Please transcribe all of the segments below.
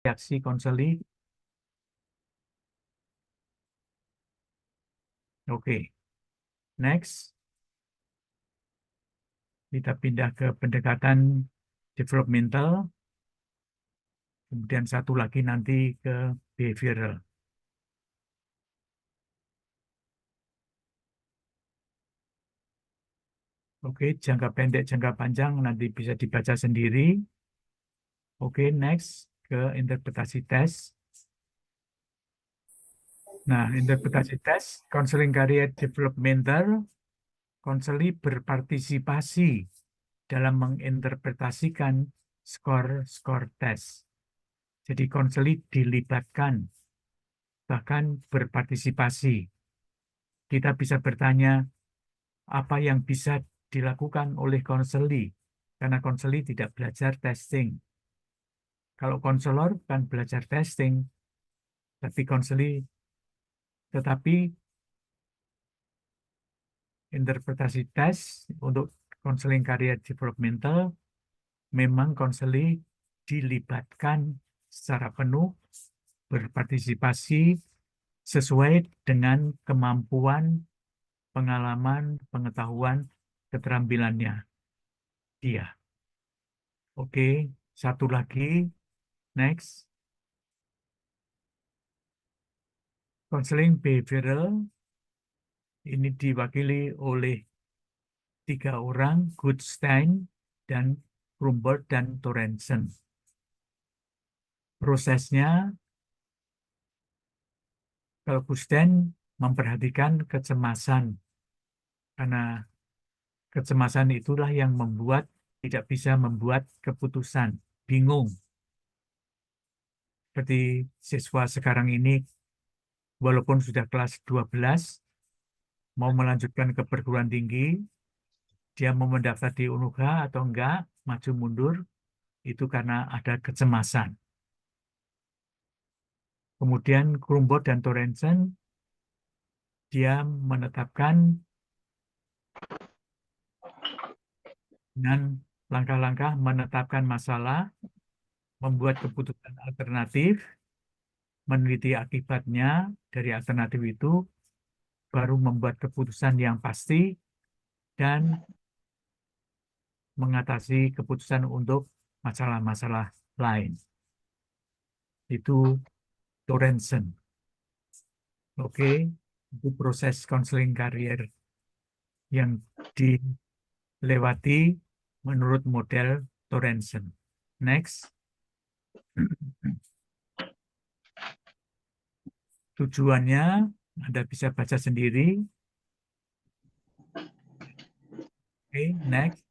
reaksi konseli. Oke, next. Kita pindah ke pendekatan developmental. Kemudian satu lagi nanti ke behavioral. Oke, jangka pendek, jangka panjang nanti bisa dibaca sendiri. Oke, next ke interpretasi tes. Nah, interpretasi tes, counseling career developmental, konseli berpartisipasi dalam menginterpretasikan skor-skor tes. Jadi konseli dilibatkan, bahkan berpartisipasi. Kita bisa bertanya, apa yang bisa dilakukan oleh konseli, karena konseli tidak belajar testing. Kalau konselor kan belajar testing, tapi konseli, tetapi interpretasi tes untuk konseling career developmental, memang konseli dilibatkan secara penuh, berpartisipasi sesuai dengan kemampuan, pengalaman, pengetahuan, keterampilannya dia. Oke, satu lagi, next. Konseling behavioral ini diwakili oleh 3 orang, Goodstein dan Krumbert dan Torensen. Prosesnya, kalau Goodstein memperhatikan kecemasan, karena kecemasan itulah yang membuat tidak bisa membuat keputusan, bingung. Seperti siswa sekarang ini, walaupun sudah kelas 12, mau melanjutkan ke perguruan tinggi, dia mau mendaftar di UNUGA atau enggak, maju mundur, itu karena ada kecemasan. Kemudian Krumbot dan Torensen, dia menetapkan dengan langkah-langkah menetapkan masalah, membuat keputusan alternatif, meneliti akibatnya dari alternatif itu, baru membuat keputusan yang pasti, dan mengatasi keputusan untuk masalah-masalah lain. Itu Torensen. Oke, itu proses konseling karier yang dilewati menurut model Torensen. Next. Tujuannya Anda bisa baca sendiri. Oke, next.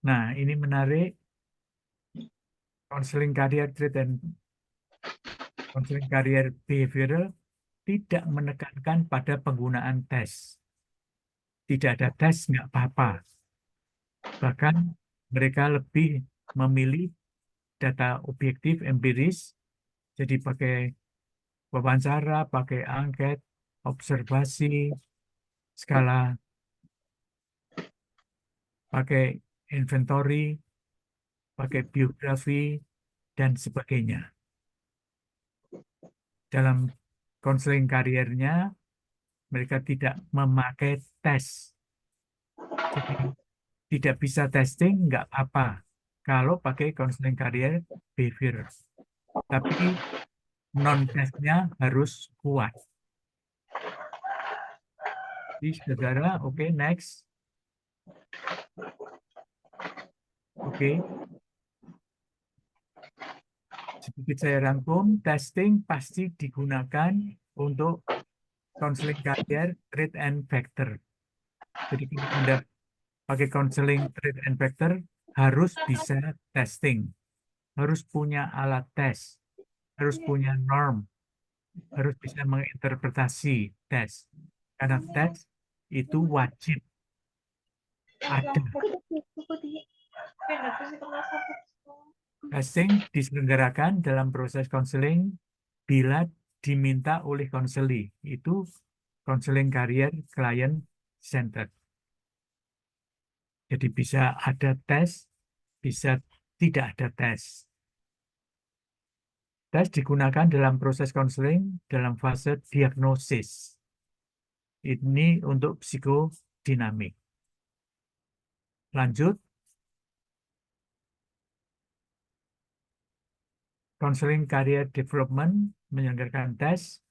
Nah, ini menarik. Konseling karier dan konseling karier behavioral tidak menekankan pada penggunaan tes. Tidak ada tes, nggak apa-apa. Bahkan mereka lebih memilih data objektif, empiris, jadi pakai wawancara, pakai angket, observasi, skala, pakai inventory, pakai biografi, dan sebagainya. Dalam konseling kariernya, mereka tidak memakai tes. Jadi tidak bisa testing, nggak apa kalau pakai konseling karier behavior. Tapi non-testnya harus kuat. Jadi saudara, oke, next. Oke. Sedikit saya rangkum, testing pasti digunakan untuk konseling karier trait and factor. Jadi kalau Anda pakai konseling trait and factor, harus bisa testing. Harus punya alat tes. Harus punya norm. Harus bisa menginterpretasi tes. Karena tes itu wajib ada. Testing diselenggarakan dalam proses konseling bila diminta oleh konseli. Itu konseling karier client center. Jadi bisa ada tes, bisa tidak ada tes. Tes digunakan dalam proses konseling dalam fase diagnosis. Ini untuk psikodinamik. Lanjut, konseling career development menyelenggarakan tes,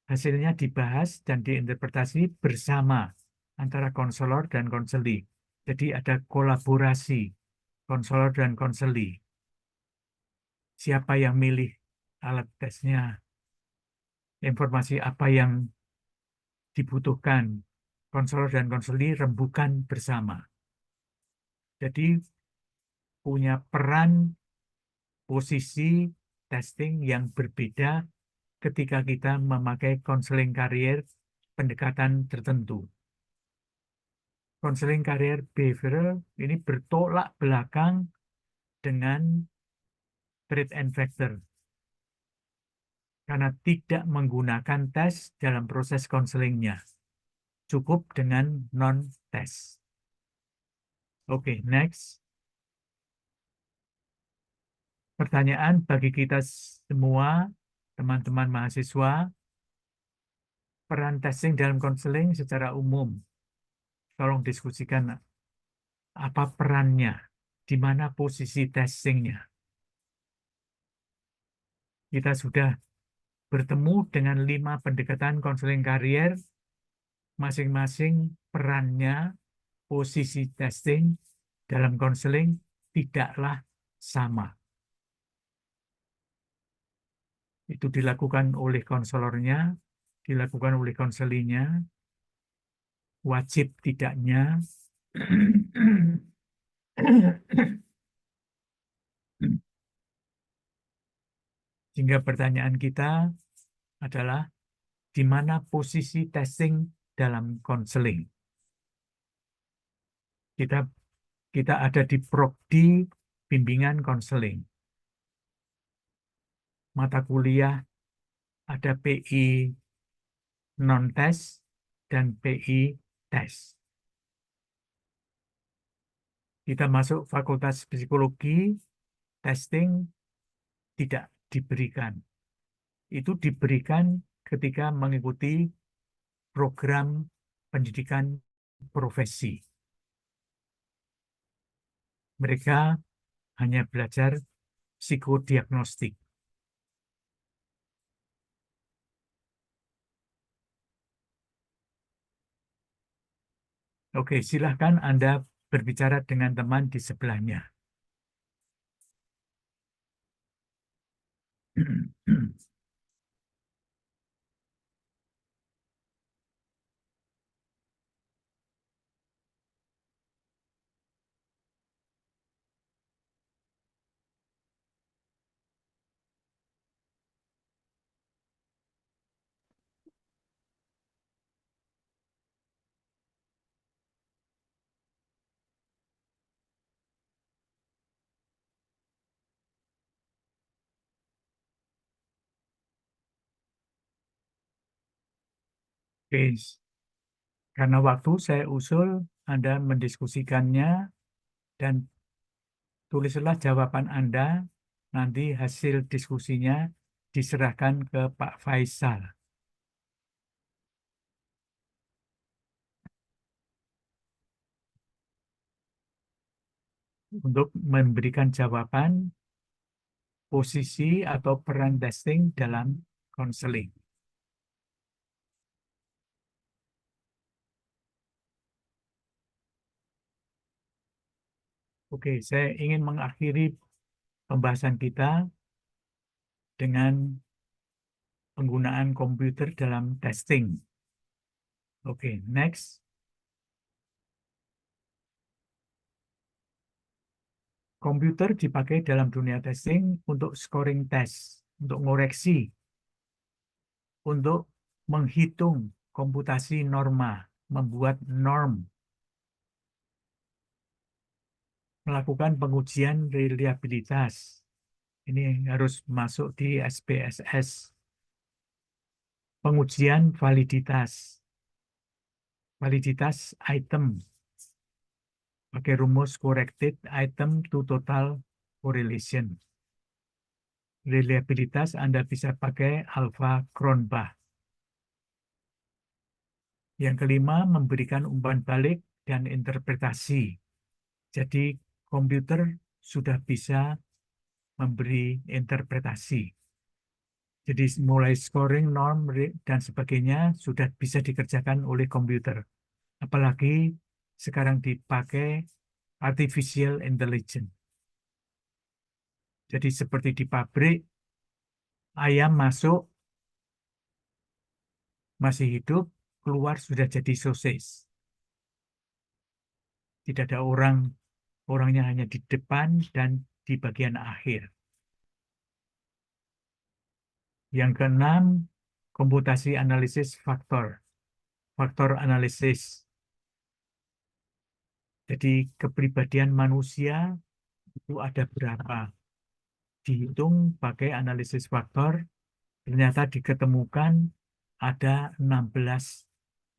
hasilnya dibahas dan diinterpretasi bersama antara konselor dan konseli. Jadi ada kolaborasi konselor dan konseli. Siapa yang milih alat tesnya, informasi apa yang dibutuhkan, konselor dan konseli rembukan bersama. Jadi punya peran posisi testing yang berbeda ketika kita memakai konseling karier pendekatan tertentu. Konseling karier behavioral ini bertolak belakang dengan trait and factor karena tidak menggunakan tes dalam proses konselingnya. Cukup dengan non-tes. Oke, next. Pertanyaan bagi kita semua, teman-teman mahasiswa, peran testing dalam konseling secara umum. Tolong diskusikan apa perannya, di mana posisi testingnya. Kita sudah bertemu dengan 5 pendekatan konseling karier, masing-masing perannya, posisi testing dalam konseling tidaklah sama. Itu dilakukan oleh konselornya, dilakukan oleh konselinya, wajib tidaknya. Sehingga pertanyaan kita adalah di mana posisi testing dalam konseling. Kita ada di Prodi bimbingan konseling. Mata kuliah ada PI non-tes dan PI tes. Kita masuk Fakultas Psikologi, testing tidak diberikan. Itu diberikan ketika mengikuti program pendidikan profesi. Mereka hanya belajar psikodiagnostik. Oke, silahkan Anda berbicara dengan teman di sebelahnya. Oke, karena waktu saya usul Anda mendiskusikannya dan tulislah jawaban Anda, nanti hasil diskusinya diserahkan ke Pak Faisal. Untuk memberikan jawaban posisi atau peran testing dalam konseling. Oke, saya ingin mengakhiri pembahasan kita dengan penggunaan komputer dalam testing. Oke, next. Komputer dipakai dalam dunia testing untuk scoring test, untuk ngoreksi, untuk menghitung komputasi norma, membuat norm, melakukan pengujian reliabilitas. Ini harus masuk di SPSS. Pengujian validitas. Validitas item. pakai rumus corrected item to total correlation. Reliabilitas Anda bisa pakai alpha Cronbach. Yang kelima, memberikan umpan balik dan interpretasi. Jadi komputer sudah bisa memberi interpretasi. Jadi mulai scoring, norm, dan sebagainya sudah bisa dikerjakan oleh komputer. Apalagi sekarang dipakai artificial intelligence. Jadi seperti di pabrik, ayam masuk, masih hidup, keluar sudah jadi sosis. Tidak ada orangnya hanya di depan dan di bagian akhir. Yang keenam, komputasi analisis faktor analisis. Jadi kepribadian manusia itu ada berapa? Dihitung pakai analisis faktor, ternyata diketemukan ada 16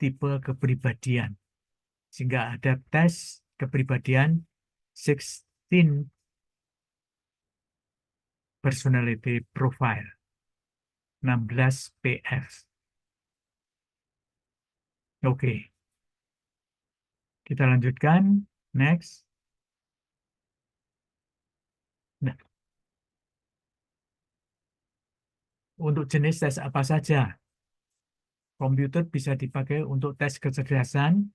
tipe kepribadian. Sehingga ada tes kepribadian 16 personality profile, 16 PF. Oke, kita lanjutkan. Next. Nah, untuk jenis tes apa saja? Komputer bisa dipakai untuk tes kecerdasan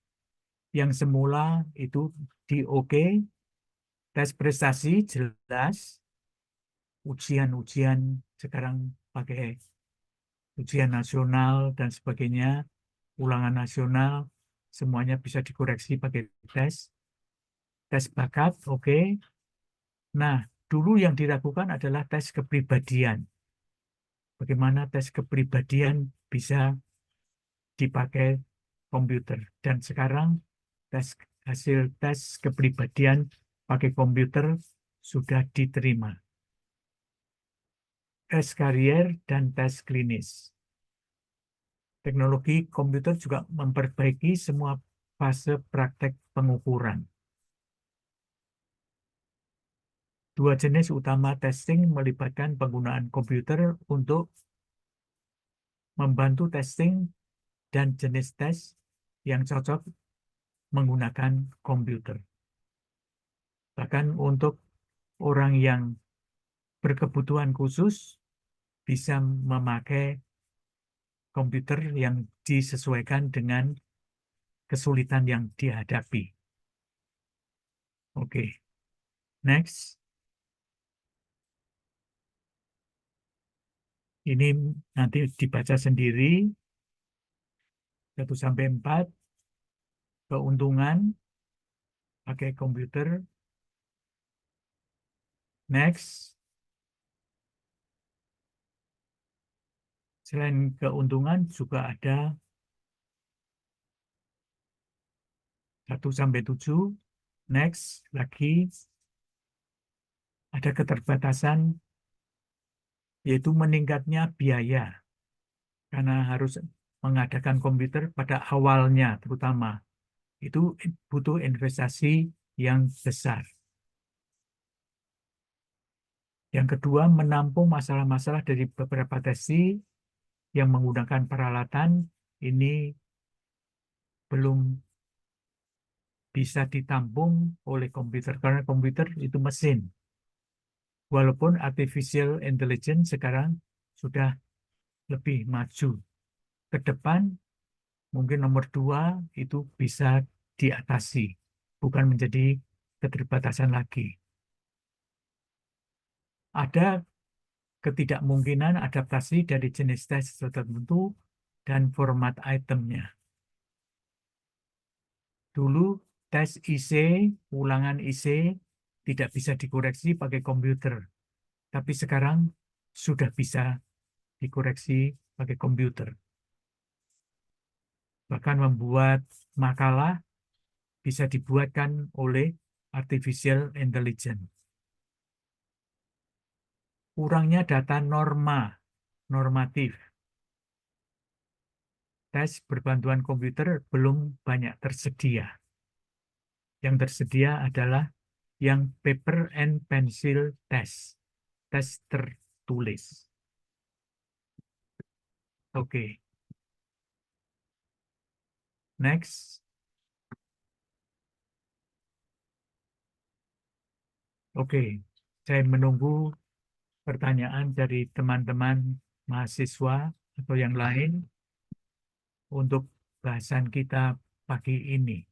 yang semula itu di OK, tes prestasi jelas, ujian-ujian sekarang pakai ujian nasional dan sebagainya, ulangan nasional, semuanya bisa dikoreksi pakai tes bakat, oke. Nah, dulu yang dilakukan adalah tes kepribadian. Bagaimana tes kepribadian bisa dipakai komputer. Dan sekarang hasil tes kepribadian pakai komputer sudah diterima. Tes karier dan tes klinis. Teknologi komputer juga memperbaiki semua fase praktek pengukuran. Dua jenis utama testing melibatkan penggunaan komputer untuk membantu testing dan jenis tes yang cocok menggunakan komputer. Bahkan untuk orang yang berkebutuhan khusus bisa memakai komputer yang disesuaikan dengan kesulitan yang dihadapi. Oke, next. Ini nanti dibaca sendiri. 1-4. Keuntungan pakai komputer. Next. Selain keuntungan juga ada 1-7. Next, lagi ada keterbatasan, yaitu meningkatnya biaya. Karena harus mengadakan komputer pada awalnya terutama. Itu butuh investasi yang besar. Yang kedua, menampung masalah-masalah dari beberapa tesi yang menggunakan peralatan ini belum bisa ditampung oleh komputer, karena komputer itu mesin. Walaupun artificial intelligence sekarang sudah lebih maju. Ke depan, mungkin nomor 2 itu bisa diatasi, bukan menjadi keterbatasan lagi. Ada ketidakmungkinan adaptasi dari jenis tes tertentu dan format itemnya. Dulu tes IC, ulangan IC tidak bisa dikoreksi pakai komputer. Tapi sekarang sudah bisa dikoreksi pakai komputer. Bahkan membuat makalah bisa dibuatkan oleh artificial intelligence. Kurangnya data normatif. Tes berbantuan komputer belum banyak tersedia. Yang tersedia adalah yang paper and pencil test, tes tertulis. Oke, next. Oke, saya menunggu pertanyaan dari teman-teman mahasiswa atau yang lain untuk bahasan kita pagi ini.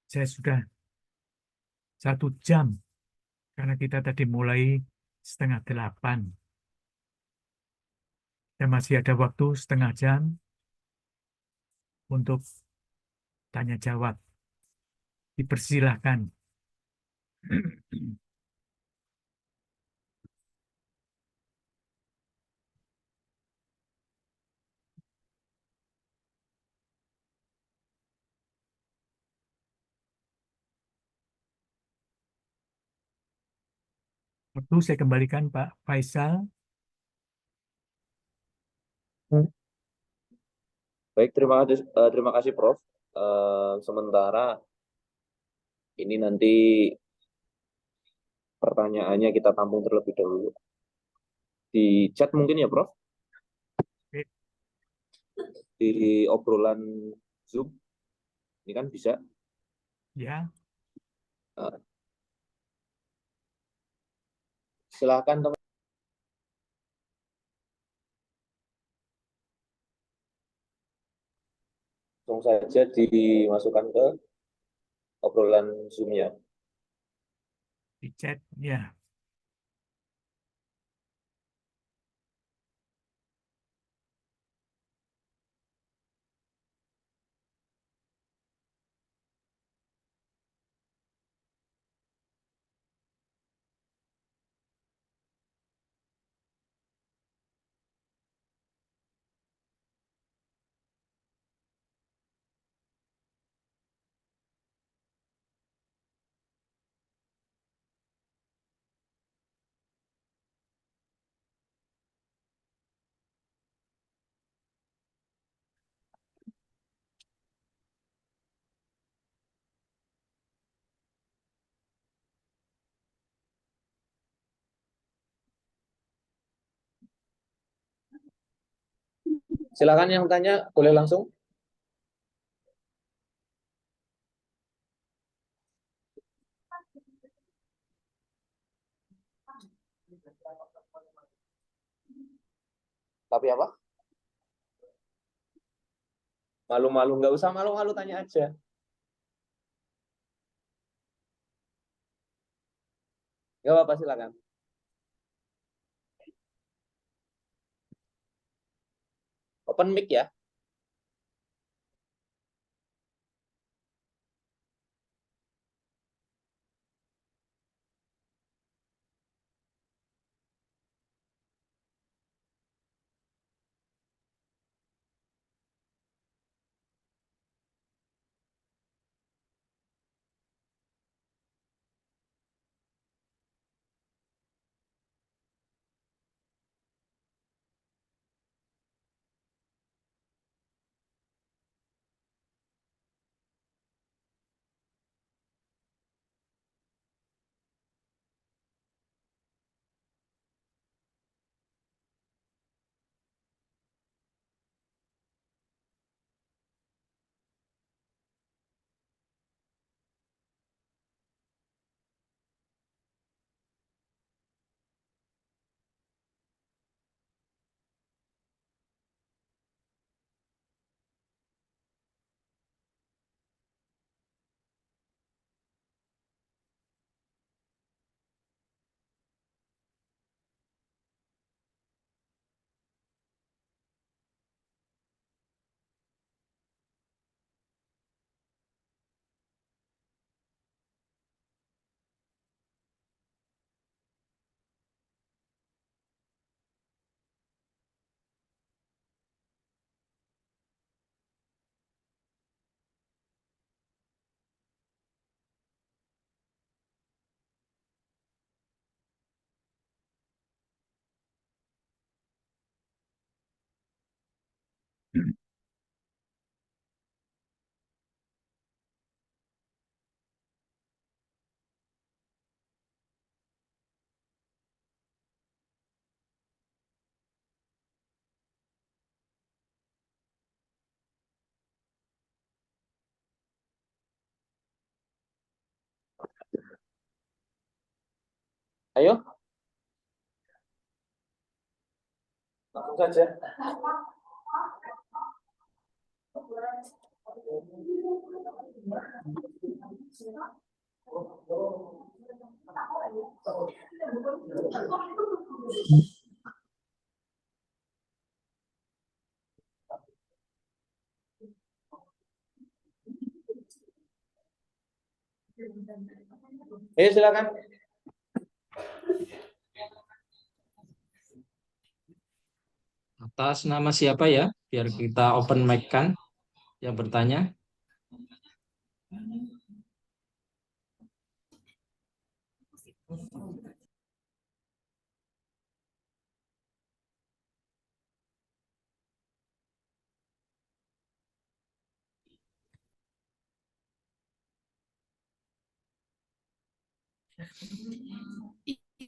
Saya sudah 1 jam karena kita tadi mulai 7:30. Dan masih ada waktu 1/2 jam untuk tanya jawab. Dipersilahkan. Waktu saya kembalikan Pak Faisal. Baik, terima kasih Prof. Sementara ini nanti pertanyaannya kita tampung terlebih dahulu di chat mungkin ya Prof, Oke, di obrolan Zoom ini kan bisa. ya, Eh, Silakan teman, langsung saja dimasukkan ke obrolan Zoom-nya. di chat, ya. Silakan yang tanya boleh langsung. Tapi apa? Malu-malu, nggak usah malu-malu, tanya aja. Nggak apa-apa, silakan. Open mic ya. Ayo. Langsung saja. Ayo silakan. Atas nama siapa ya? Biar kita open mic kan yang bertanya.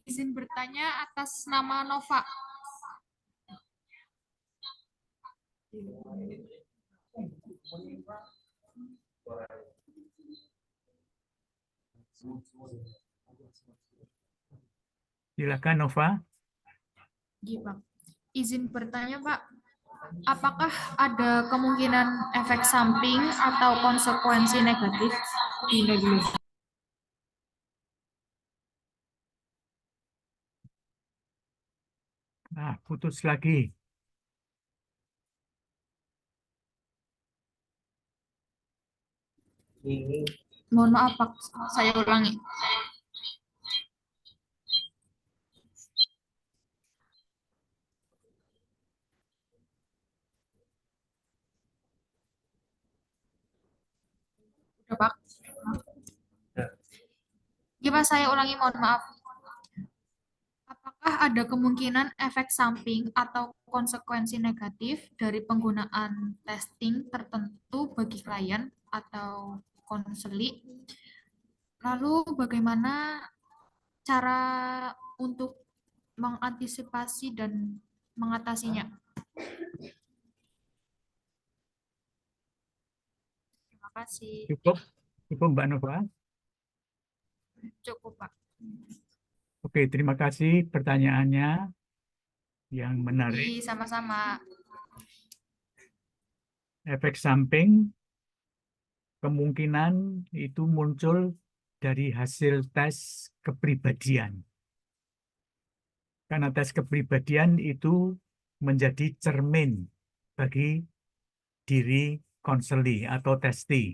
Izin bertanya atas nama Nova. Silakan Nova. Iya, Pak. Izin bertanya, Pak. Apakah ada kemungkinan efek samping atau konsekuensi negatif? Nah, putus lagi. Mohon maaf, Pak. Saya ulangi. Udah, Pak. Iya, Pak, saya ulangi, mohon maaf. Apakah ada kemungkinan efek samping atau konsekuensi negatif dari penggunaan testing tertentu bagi klien atau konseli? Lalu bagaimana cara untuk mengantisipasi dan mengatasinya? Terima kasih. Cukup, cukup Mbak Nova. Cukup, Pak. Oke, terima kasih pertanyaannya yang menarik. Iya, sama-sama. Efek samping kemungkinan itu muncul dari hasil tes kepribadian. Karena tes kepribadian itu menjadi cermin bagi diri konseli atau testi.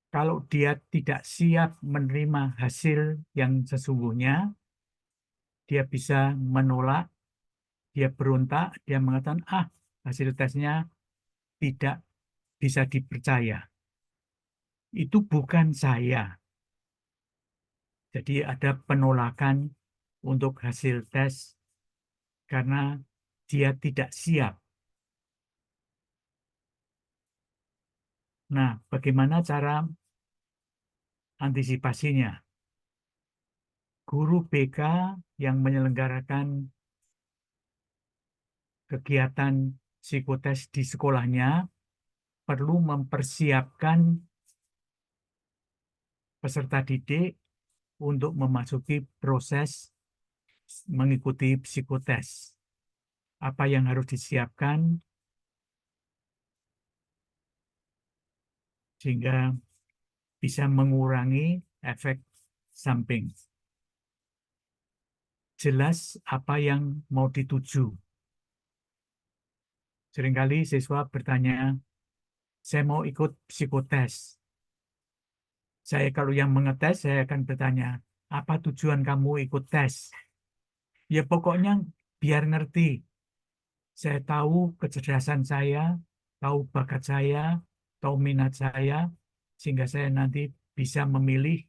Kalau dia tidak siap menerima hasil yang sesungguhnya, dia bisa menolak, dia berontak, dia mengatakan, hasil tesnya tidak bisa dipercaya. Itu bukan saya. Jadi ada penolakan untuk hasil tes karena dia tidak siap. Nah, bagaimana cara antisipasinya? Guru BK yang menyelenggarakan kegiatan psikotes di sekolahnya perlu mempersiapkan peserta didik untuk memasuki proses mengikuti psikotes. Apa yang harus disiapkan sehingga bisa mengurangi efek samping. Jelas apa yang mau dituju. Seringkali siswa bertanya, saya mau ikut psikotes. Saya kalau yang mengetes, saya akan bertanya, apa tujuan kamu ikut tes? Ya pokoknya biar ngerti. Saya tahu kecerdasan saya, tahu bakat saya, tahu minat saya, sehingga saya nanti bisa memilih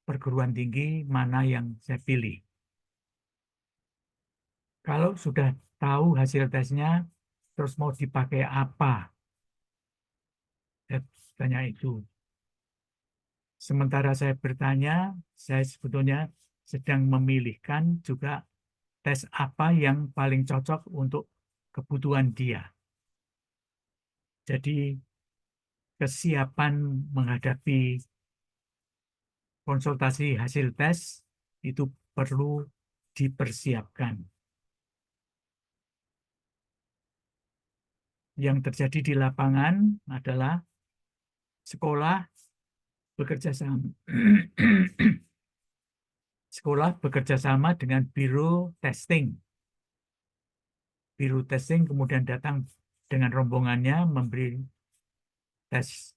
perguruan tinggi mana yang saya pilih. Kalau sudah tahu hasil tesnya, terus mau dipakai apa? Saya tanya itu. Sementara saya bertanya, saya sebetulnya sedang memilihkan juga tes apa yang paling cocok untuk kebutuhan dia. Jadi kesiapan menghadapi konsultasi hasil tes itu perlu dipersiapkan. Yang terjadi di lapangan adalah sekolah bekerja sama. Sekolah bekerja sama dengan biro testing. Biro testing kemudian datang dengan rombongannya memberi tes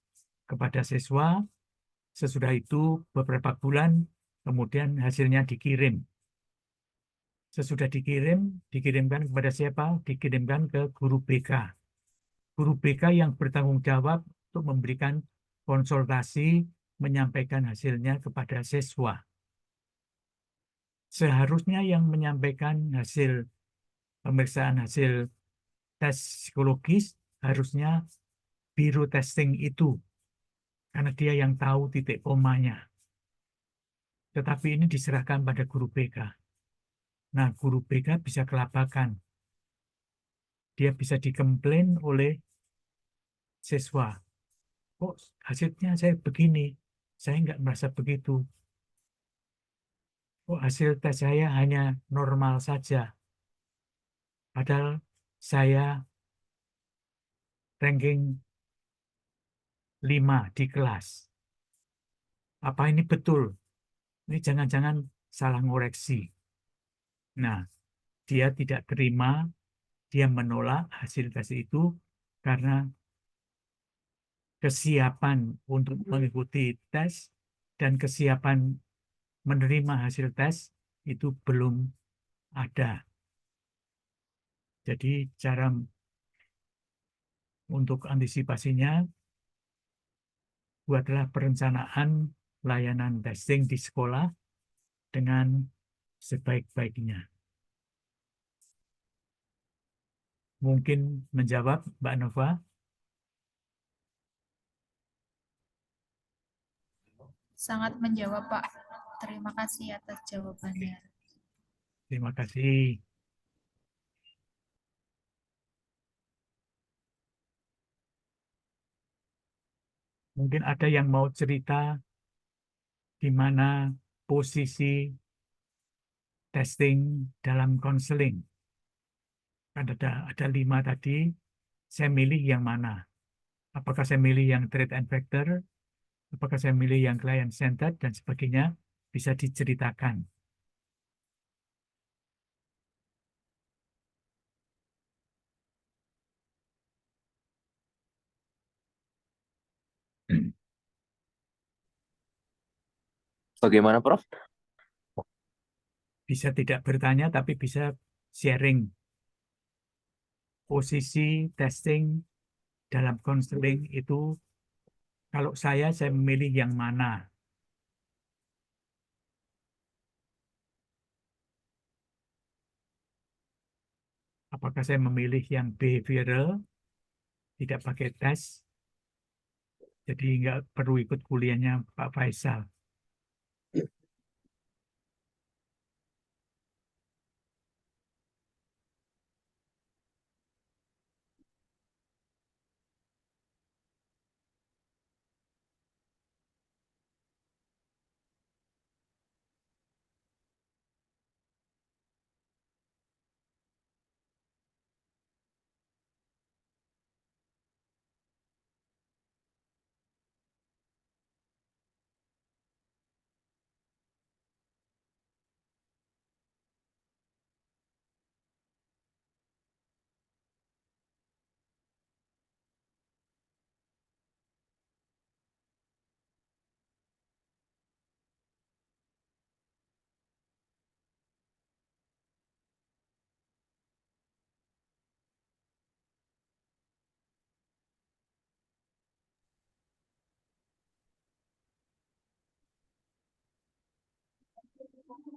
kepada siswa. Sesudah itu beberapa bulan kemudian hasilnya dikirim. Sesudah dikirimkan kepada siapa? Dikirimkan ke guru BK. Guru BK yang bertanggung jawab untuk memberikan konsultasi, menyampaikan hasilnya kepada siswa. Seharusnya yang menyampaikan hasil pemeriksaan hasil tes psikologis harusnya biro testing itu, karena dia yang tahu titik komanya. Tetapi ini diserahkan pada guru BK. Nah, guru BK bisa kelabakan. Dia bisa dikomplain oleh siswa. Kok hasilnya saya begini? Saya nggak merasa begitu. Kok hasil tes saya hanya normal saja? Padahal saya ranking 5 di kelas. Apa ini betul? Ini jangan-jangan salah ngoreksi. Nah, dia tidak terima, dia menolak hasil tes itu karena kesiapan untuk mengikuti tes dan kesiapan menerima hasil tes itu belum ada. Jadi cara untuk antisipasinya, buatlah perencanaan layanan testing di sekolah dengan sebaik-baiknya. Mungkin menjawab, Mbak Nova? Sangat menjawab, Pak. Terima kasih atas jawabannya. Terima kasih. Mungkin ada yang mau cerita di mana posisi testing dalam konseling. Kan ada 5 tadi, saya milih yang mana? Apakah saya milih yang trade and factor? Apakah saya milih yang client centered dan sebagainya? Bisa diceritakan. Bagaimana, Prof? Bisa tidak bertanya, tapi bisa sharing posisi testing dalam konseling itu. Kalau saya memilih yang mana? Apakah saya memilih yang behavioral, tidak pakai tes, jadi nggak perlu ikut kuliahnya Pak Faisal.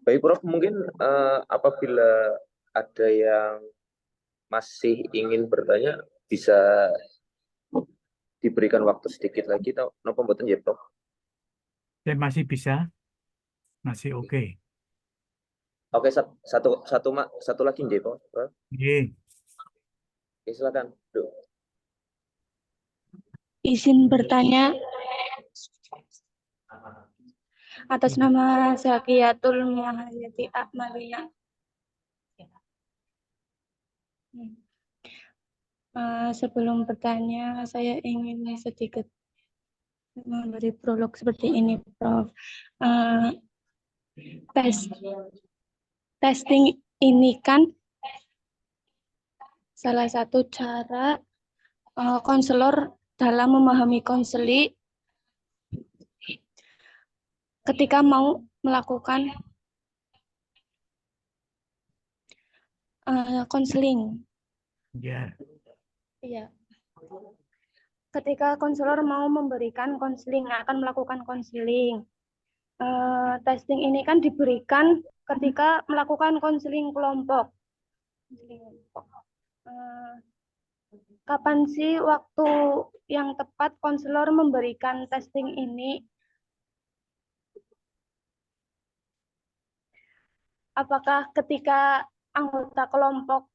Baik, Prof. Mungkin apabila ada yang masih ingin bertanya, bisa diberikan waktu sedikit lagi. Napa mboten ya, Prof? Saya masih bisa, masih oke. Oke, satu lagi nggih, Prof. Oke. Oke, silakan. Duh. Izin bertanya, Atas nama Zakiyatul Mahayati Akmalina. Sebelum bertanya, saya ingin sedikit memberi prolog seperti ini, Prof. Testing ini kan salah satu cara konselor dalam memahami konseli ketika mau melakukan konseling. Ya, Iya. Ketika konselor mau memberikan konseling, akan melakukan konseling. Testing ini kan diberikan ketika melakukan konseling kelompok. Kapan sih waktu yang tepat konselor memberikan testing ini? Apakah ketika anggota kelompok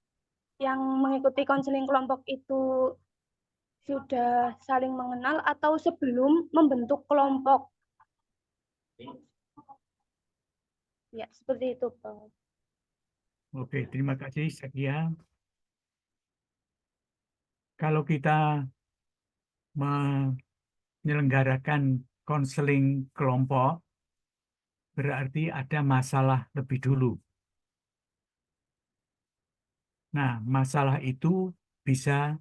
yang mengikuti konseling kelompok itu sudah saling mengenal atau sebelum membentuk kelompok? Ya, seperti itu, Prof. oke, terima kasih Zakia. Kalau kita menyelenggarakan konseling kelompok, berarti ada masalah lebih dulu. Nah, masalah itu bisa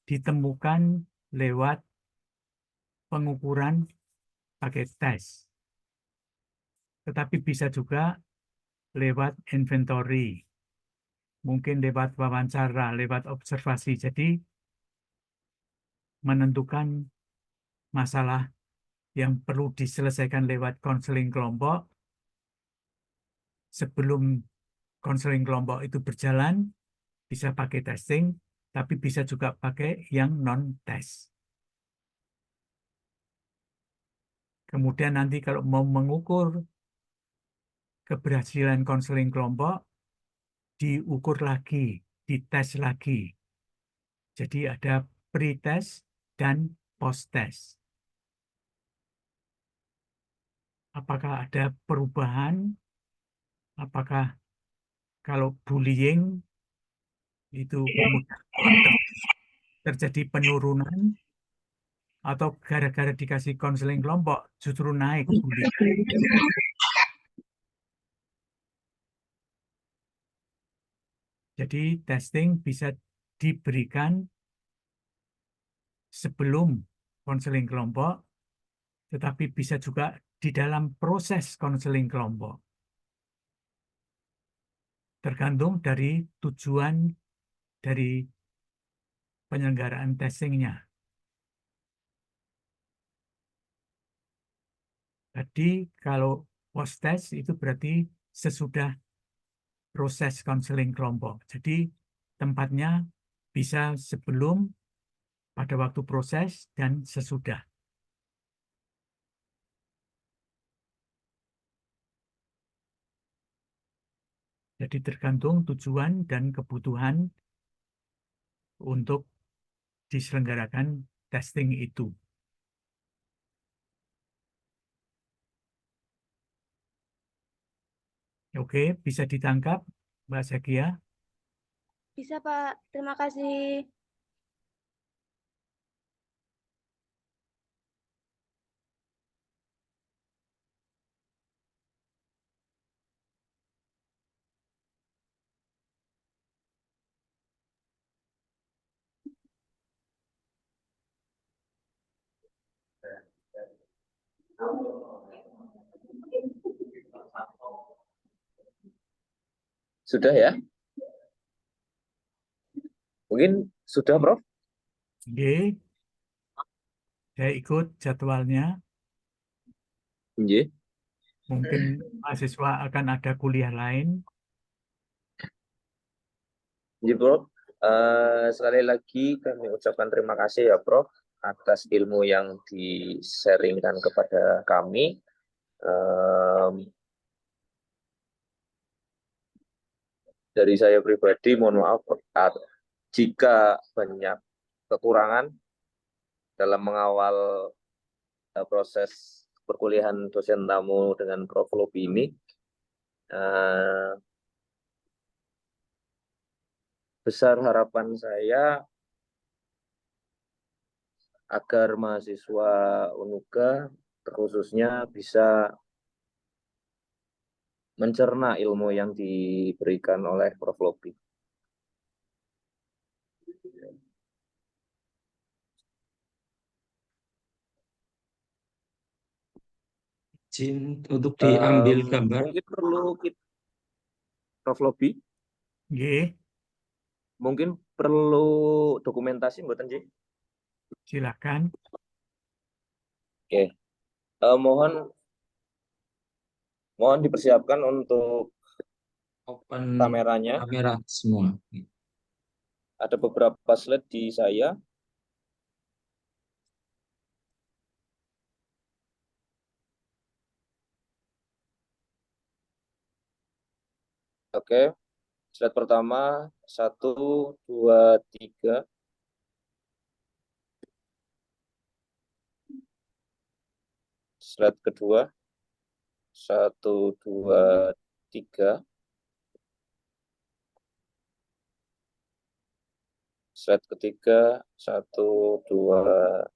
ditemukan lewat pengukuran pakai tes. Tetapi bisa juga lewat inventory, mungkin lewat wawancara, lewat observasi. Jadi, menentukan masalah yang perlu diselesaikan lewat konseling kelompok. Sebelum konseling kelompok itu berjalan, bisa pakai testing, tapi bisa juga pakai yang non-tes. Kemudian nanti kalau mau mengukur keberhasilan konseling kelompok, diukur lagi, dites lagi. Jadi ada pre-test dan post-test. Apakah ada perubahan? Apakah kalau bullying itu kemudian terjadi penurunan, atau gara-gara dikasih konseling kelompok justru naik bullying? Jadi testing bisa diberikan sebelum konseling kelompok, tetapi bisa juga di dalam proses konseling kelompok. Tergantung dari tujuan dari penyelenggaraan testingnya. Jadi kalau post-test itu berarti sesudah proses konseling kelompok. Jadi tempatnya bisa sebelum, pada waktu proses, dan sesudah. Jadi tergantung tujuan dan kebutuhan untuk diselenggarakan testing itu. Oke, bisa ditangkap, Mbak Zakia? Bisa, Pak. Terima kasih. Sudah ya? Mungkin sudah, Prof? Oke, saya ikut jadwalnya. Nggih. Mungkin mahasiswa akan ada kuliah lain. Nggih, Prof. Sekali lagi kami ucapkan terima kasih ya, Prof, atas ilmu yang di-sharingkan kepada kami. Dari saya pribadi, mohon maaf jika banyak kekurangan dalam mengawal proses perkuliahan dosen tamu dengan Prof. Lobi ini. Besar harapan saya agar mahasiswa UNUGA khususnya bisa mencerna ilmu yang diberikan oleh Prof. Lobi. Izin untuk diambil gambar. Mungkin perlu Prof. Lobi, Nggih, mungkin perlu dokumentasi mboten nggih? silakan. Oke. Mohon dipersiapkan untuk Open kameranya. kamera semua. Ada beberapa slide di saya. Oke. Slide pertama, 1, 2, 3. Slide kedua, 1, 2, 3. Slide ketiga, 1, 2,